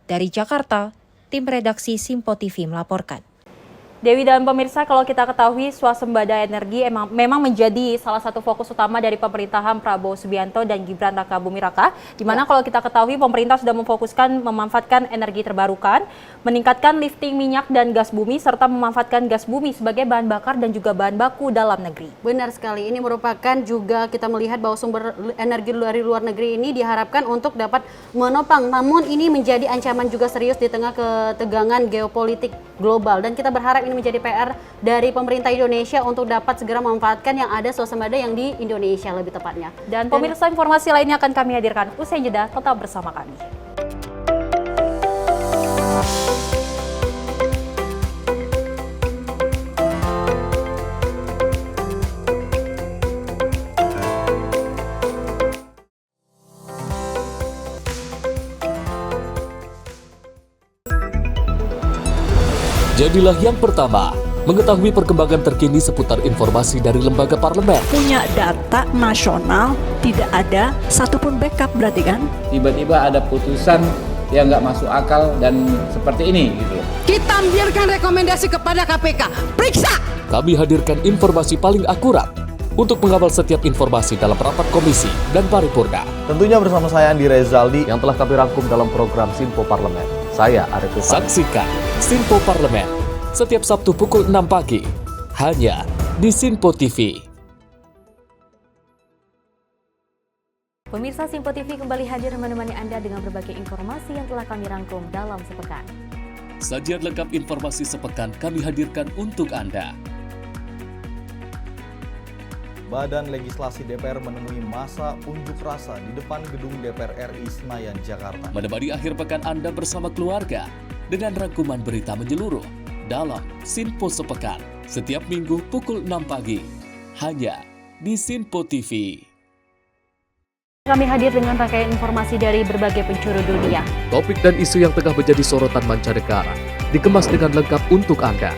Dari Jakarta, tim redaksi Simpo TV melaporkan. Dewi dan pemirsa, kalau kita ketahui swasembada energi memang menjadi salah satu fokus utama dari pemerintahan Prabowo Subianto dan Gibran Rakabuming Raka, di mana kalau kita ketahui pemerintah sudah memfokuskan memanfaatkan energi terbarukan, meningkatkan lifting minyak dan gas bumi, serta memanfaatkan gas bumi sebagai bahan bakar dan juga bahan baku dalam negeri. Benar sekali, ini merupakan juga kita melihat bahwa sumber energi dari luar negeri ini diharapkan untuk dapat menopang, namun ini menjadi ancaman juga serius di tengah ketegangan geopolitik global, dan kita berharap ini menjadi PR dari pemerintah Indonesia untuk dapat segera memanfaatkan yang ada swasembada yang di Indonesia lebih tepatnya. Dan pemirsa, informasi lainnya akan kami hadirkan usai jeda, tetap bersama kami. Jadilah yang pertama mengetahui perkembangan terkini seputar informasi dari lembaga parlemen. Punya data nasional, tidak ada satupun backup berarti kan? Tiba-tiba ada putusan yang nggak masuk akal dan seperti ini gitu. Kita biarkan rekomendasi kepada KPK, periksa! Kami hadirkan informasi paling akurat untuk mengawal setiap informasi dalam rapat komisi dan paripurna. Tentunya bersama saya Andi Rezaldi yang telah kami rangkum dalam program Sinpo Parlemen. Saya Arif Rifani. Saksikan Sinpo Parlemen setiap Sabtu pukul 6 pagi hanya di Sinpo TV. Pemirsa, Sinpo TV kembali hadir menemani Anda dengan berbagai informasi yang telah kami rangkum dalam sepekan. Sajian lengkap informasi sepekan kami hadirkan untuk Anda. Badan Legislasi DPR menemui masa unjuk rasa di depan gedung DPR RI Senayan, Jakarta. Menemani akhir pekan Anda bersama keluarga dengan rangkuman berita menyeluruh dalam Sinpo Sepekan setiap minggu pukul 6 pagi hanya di Sinpo TV. Kami hadir dengan rangkaian informasi dari berbagai penjuru dunia. Topik dan isu yang tengah menjadi sorotan mancanegara dikemas dengan lengkap untuk Anda.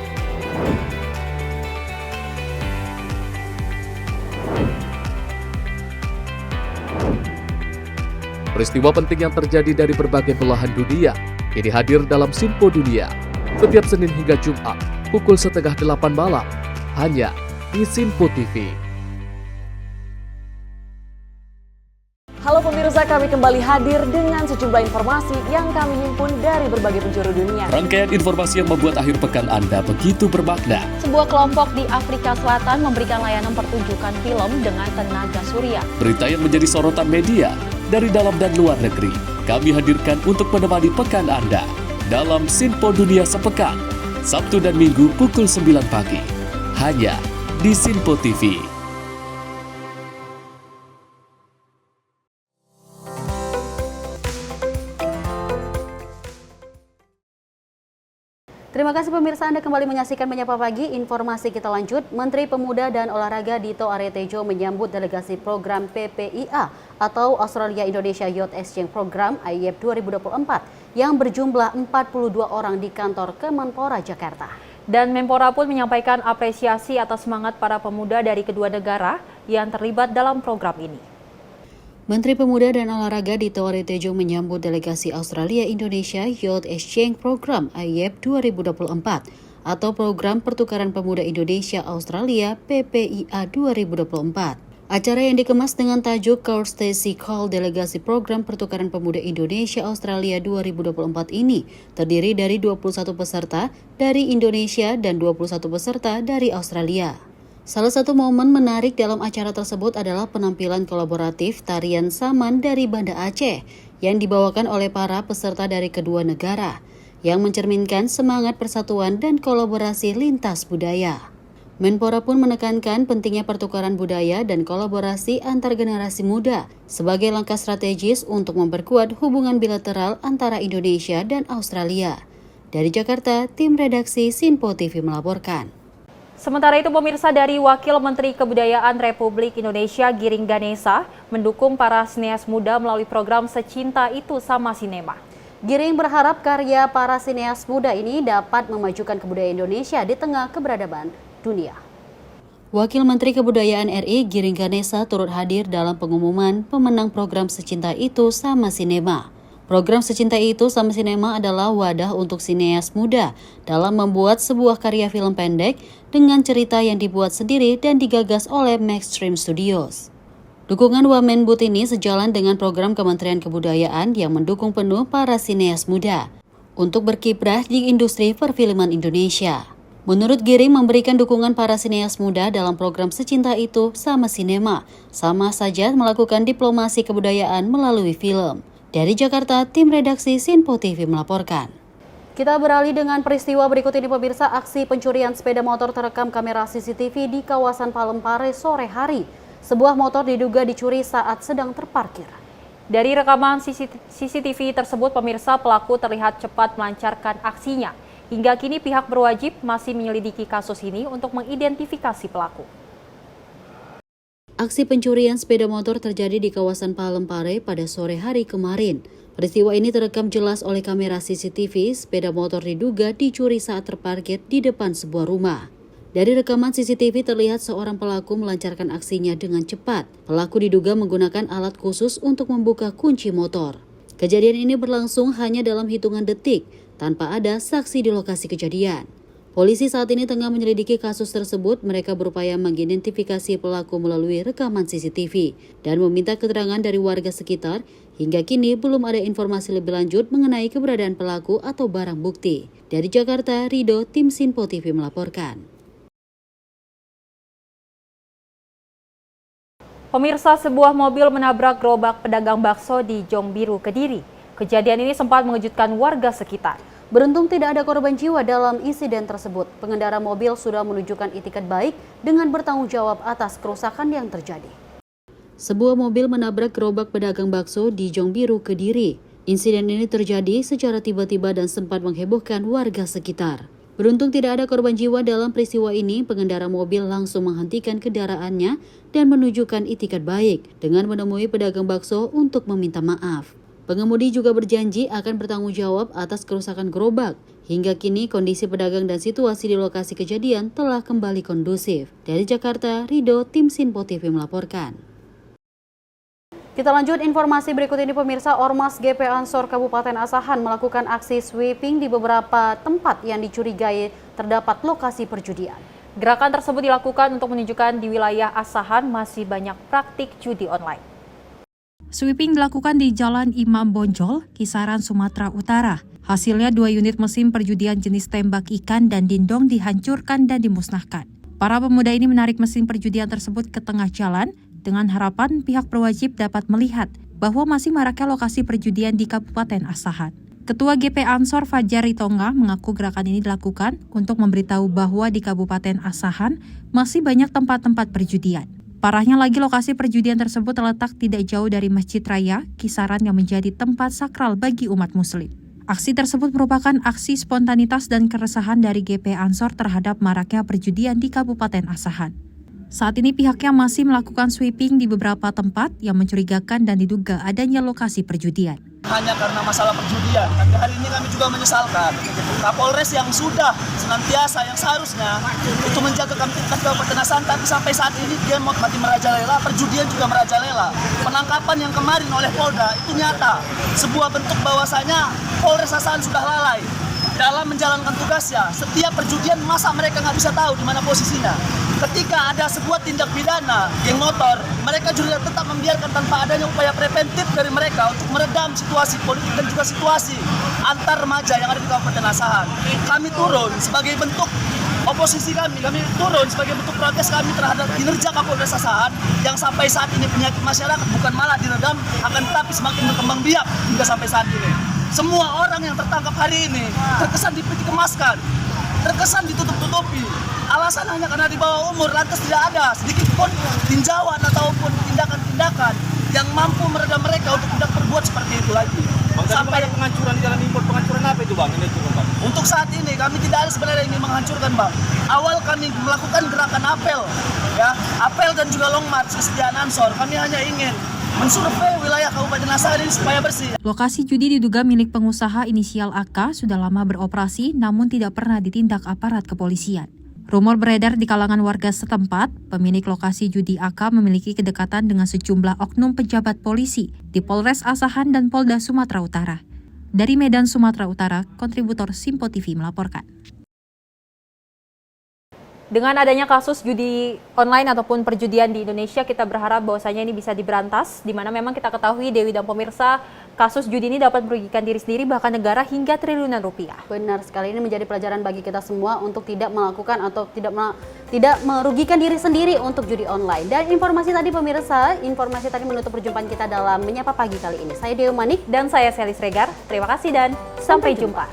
Peristiwa penting yang terjadi dari berbagai belahan dunia ini hadir dalam Sinpo Dunia setiap Senin hingga Jumat pukul 7:30 malam hanya di Sinpo TV. Halo pemirsa, kami kembali hadir dengan sejumlah informasi yang kami himpun dari berbagai penjuru dunia. Rangkaian informasi yang membuat akhir pekan Anda begitu bermakna. Sebuah kelompok di Afrika Selatan memberikan layanan pertunjukan film dengan tenaga surya. Berita yang menjadi sorotan media dari dalam dan luar negeri kami hadirkan untuk menemani pekan Anda dalam Sinpo Dunia Sepekan, Sabtu dan Minggu pukul 9 pagi, hanya di Sinpo TV. Terima kasih pemirsa, Anda kembali menyaksikan Menyapa Pagi. Informasi kita lanjut. Menteri Pemuda dan Olahraga Dito Aryo-Tejo menyambut delegasi program PPIA atau Australia Indonesia Youth Exchange Program AYEP 2024 yang berjumlah 42 orang di kantor Kemenpora Jakarta. Dan Menpora pun menyampaikan apresiasi atas semangat para pemuda dari kedua negara yang terlibat dalam program ini. Menteri Pemuda dan Olahraga Dito Aryo-Tejo menyambut delegasi Australia Indonesia Youth Exchange Program AYEP 2024 atau Program Pertukaran Pemuda Indonesia Australia PPIA 2024. Acara yang dikemas dengan tajuk Court Stacy Call Delegasi Program Pertukaran Pemuda Indonesia Australia 2024 ini terdiri dari 21 peserta dari Indonesia dan 21 peserta dari Australia. Salah satu momen menarik dalam acara tersebut adalah penampilan kolaboratif tarian Saman dari Banda Aceh yang dibawakan oleh para peserta dari kedua negara yang mencerminkan semangat persatuan dan kolaborasi lintas budaya. Menpora pun menekankan pentingnya pertukaran budaya dan kolaborasi antar generasi muda sebagai langkah strategis untuk memperkuat hubungan bilateral antara Indonesia dan Australia. Dari Jakarta, tim redaksi Sinpo TV melaporkan. Sementara itu pemirsa, dari Wakil Menteri Kebudayaan Republik Indonesia Giring Ganesa mendukung para sineas muda melalui program Secinta Itu Sama Sinema. Giring berharap karya para sineas muda ini dapat memajukan kebudayaan Indonesia di tengah keberadaban dunia. Wakil Menteri Kebudayaan RI Giring Ganesa turut hadir dalam pengumuman pemenang program Secinta Itu Sama Sinema. Program Secinta Itu Sama Sinema adalah wadah untuk sineas muda dalam membuat sebuah karya film pendek dengan cerita yang dibuat sendiri dan digagas oleh Maxstream Studios. Dukungan Wamenbud ini sejalan dengan program Kementerian Kebudayaan yang mendukung penuh para sineas muda untuk berkiprah di industri perfilman Indonesia. Menurut Giring, memberikan dukungan para sineas muda dalam program Secinta Itu Sama Sinema sama saja melakukan diplomasi kebudayaan melalui film. Dari Jakarta, tim redaksi Sinpo TV melaporkan. Kita beralih dengan peristiwa berikut ini pemirsa. Aksi pencurian sepeda motor terekam kamera CCTV di kawasan Palempare sore hari. Sebuah motor diduga dicuri saat sedang terparkir. Dari rekaman CCTV tersebut, pemirsa, pelaku terlihat cepat melancarkan aksinya. Hingga kini pihak berwajib masih menyelidiki kasus ini untuk mengidentifikasi pelaku. Aksi pencurian sepeda motor terjadi di kawasan Palempare pada sore hari kemarin. Peristiwa ini terekam jelas oleh kamera CCTV. Sepeda motor diduga dicuri saat terparkir di depan sebuah rumah. Dari rekaman CCTV terlihat seorang pelaku melancarkan aksinya dengan cepat. Pelaku diduga menggunakan alat khusus untuk membuka kunci motor. Kejadian ini berlangsung hanya dalam hitungan detik, tanpa ada saksi di lokasi kejadian. Polisi saat ini tengah menyelidiki kasus tersebut. Mereka berupaya mengidentifikasi pelaku melalui rekaman CCTV dan meminta keterangan dari warga sekitar. Hingga kini belum ada informasi lebih lanjut mengenai keberadaan pelaku atau barang bukti. Dari Jakarta, Rido, tim Sinpo TV melaporkan. Pemirsa, sebuah mobil menabrak gerobak pedagang bakso di Jongbiru, Kediri. Kejadian ini sempat mengejutkan warga sekitar. Beruntung tidak ada korban jiwa dalam insiden tersebut. Pengendara mobil sudah menunjukkan itikat baik dengan bertanggung jawab atas kerusakan yang terjadi. Sebuah mobil menabrak gerobak pedagang bakso di Jongbiru, Kediri. Insiden ini terjadi secara tiba-tiba dan sempat menghebohkan warga sekitar. Beruntung tidak ada korban jiwa dalam peristiwa ini. Pengendara mobil langsung menghentikan kendaraannya dan menunjukkan itikat baik dengan menemui pedagang bakso untuk meminta maaf. Pengemudi juga berjanji akan bertanggung jawab atas kerusakan gerobak. Hingga kini kondisi pedagang dan situasi di lokasi kejadian telah kembali kondusif. Dari Jakarta, Rido, tim Sinpo TV melaporkan. Kita lanjut informasi berikut ini pemirsa. Ormas GP Ansor Kabupaten Asahan melakukan aksi sweeping di beberapa tempat yang dicurigai terdapat lokasi perjudian. Gerakan tersebut dilakukan untuk menunjukkan di wilayah Asahan masih banyak praktik judi online. Sweeping dilakukan di Jalan Imam Bonjol, Kisaran, Sumatera Utara. Hasilnya 2 unit mesin perjudian jenis tembak ikan dan dindong dihancurkan dan dimusnahkan. Para pemuda ini menarik mesin perjudian tersebut ke tengah jalan dengan harapan pihak berwajib dapat melihat bahwa masih maraknya lokasi perjudian di Kabupaten Asahan. Ketua GP Ansor Fajar Ritonga mengaku gerakan ini dilakukan untuk memberitahu bahwa di Kabupaten Asahan masih banyak tempat-tempat perjudian. Parahnya lagi, lokasi perjudian tersebut terletak tidak jauh dari Masjid Raya, Kisaran yang menjadi tempat sakral bagi umat muslim. Aksi tersebut merupakan aksi spontanitas dan keresahan dari GP Ansor terhadap maraknya perjudian di Kabupaten Asahan. Saat ini pihaknya masih melakukan sweeping di beberapa tempat yang mencurigakan dan diduga adanya lokasi perjudian. Hanya karena masalah perjudian, tapi hari ini kami juga menyesalkan Kapolres yang sudah senantiasa yang seharusnya itu menjaga Kamtipmas Kabupaten Asahan, tapi sampai saat ini dia mati merajalela, perjudian juga merajalela. Penangkapan yang kemarin oleh Polda itu nyata, sebuah bentuk bahwasanya Polres Asahan sudah lalai dalam menjalankan tugasnya. Setiap perjudian masa mereka nggak bisa tahu di mana posisinya. Ketika ada sebuah tindak pidana geng motor, mereka juga tetap membiarkan tanpa adanya upaya preventif dari mereka untuk meredam situasi politik dan juga situasi antar remaja yang ada di Kabupaten Asahan. Kami turun sebagai bentuk oposisi kami turun sebagai bentuk protes kami terhadap kinerja Kapolres Asahan yang sampai saat ini penyakit masyarakat bukan malah diredam, akan tetapi semakin berkembang biak hingga sampai saat ini. Semua orang yang tertangkap hari ini terkesan dikemaskan, terkesan ditutup-tutupi. Alasan hanya karena di bawah umur, lantas tidak ada sedikit pun tinjauan ataupun tindakan-tindakan yang mampu meredam mereka untuk tidak berbuat seperti itu lagi. Sampai ada penghancuran di Jalan Impor, penghancuran apa itu Bang? Untuk saat ini kami tidak ada sebenarnya ingin menghancurkan Bang. Awal kami melakukan gerakan apel, ya, apel dan juga long march kesediaan Ansor. Kami hanya ingin mensurvei wilayah Kabupaten Asahan ini supaya bersih. Lokasi judi diduga milik pengusaha inisial AK sudah lama beroperasi namun tidak pernah ditindak aparat kepolisian. Rumor beredar di kalangan warga setempat, pemilik lokasi judi AK memiliki kedekatan dengan sejumlah oknum pejabat polisi di Polres Asahan dan Polda Sumatera Utara. Dari Medan, Sumatera Utara, kontributor Simpo TV melaporkan. Dengan adanya kasus judi online ataupun perjudian di Indonesia, kita berharap bahwasanya ini bisa diberantas, di mana memang kita ketahui, Dewi dan pemirsa, kasus judi ini dapat merugikan diri sendiri bahkan negara hingga triliunan rupiah. Benar sekali, ini menjadi pelajaran bagi kita semua untuk tidak melakukan atau tidak merugikan diri sendiri untuk judi online. Dan informasi tadi pemirsa, informasi tadi menutup perjumpaan kita dalam Menyapa Pagi kali ini. Saya Dewi Manik dan saya Selis Regar. Terima kasih dan sampai jumpa.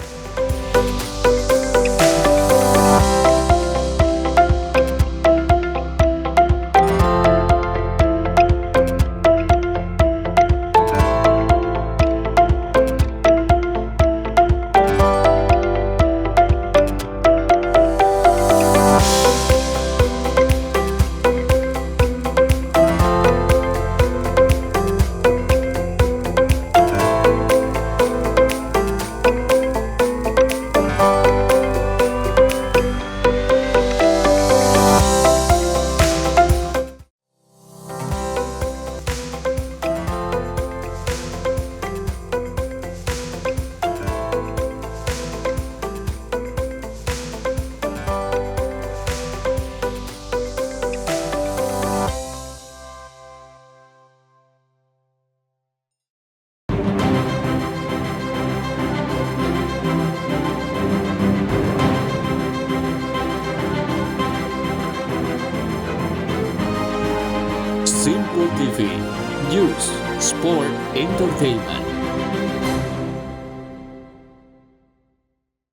Simpo TV, News, Sport, Entertainment.